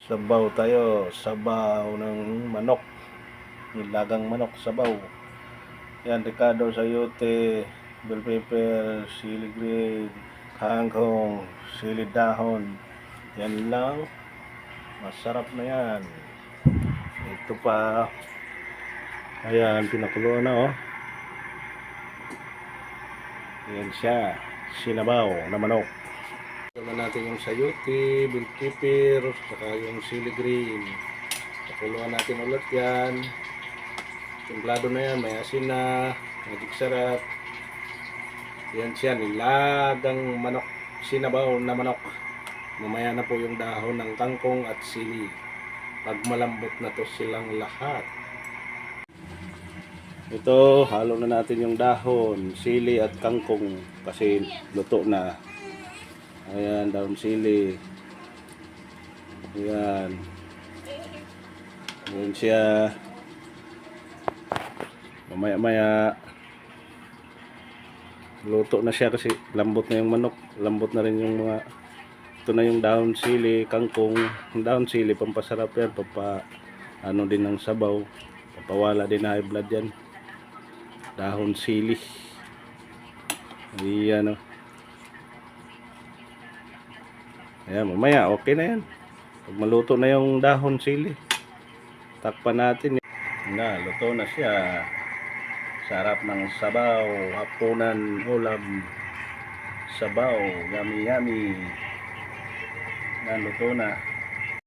Sabaw tayo, sabaw ng manok, nilagang manok, sabaw. Yan, Ricardo, sayote, bell pepper, sili green, kangkong, sili dahon. Yan lang, masarap na yan. Ito pa, ayan, pinakuluan na oh. Yan siya, sinabaw na manok. Naman natin yung sayote, bell pepper, saka yung sili green. Pakuluan natin ulit yan. Templado na yan, may asin na, magic sarap. Yan siya, nilagang manok, sinabaw na manok. Mamaya na po yung dahon ng kangkong at sili. Pag malambot na to silang lahat. Ito, halo na natin yung dahon, sili at kangkong kasi luto na. Ayan, dahon sili. Ayan. Ayan siya. Mamaya-maya luto na siya kasi lambot na yung manok. Lambot na rin yung mga... Ito na yung dahon sili, kangkong. Yung dahon sili, pampasarap yan. Ano din ng sabaw. Papawala din na high blood yan. Dahon sili. Ayan o. Ayan, mamaya okay na yan. Pag maluto na yung dahon sili, takpan natin. Na, luto na siya. Sarap ng sabaw, hapunan, ulam, sabaw, yummy yummy. Yan, luto na.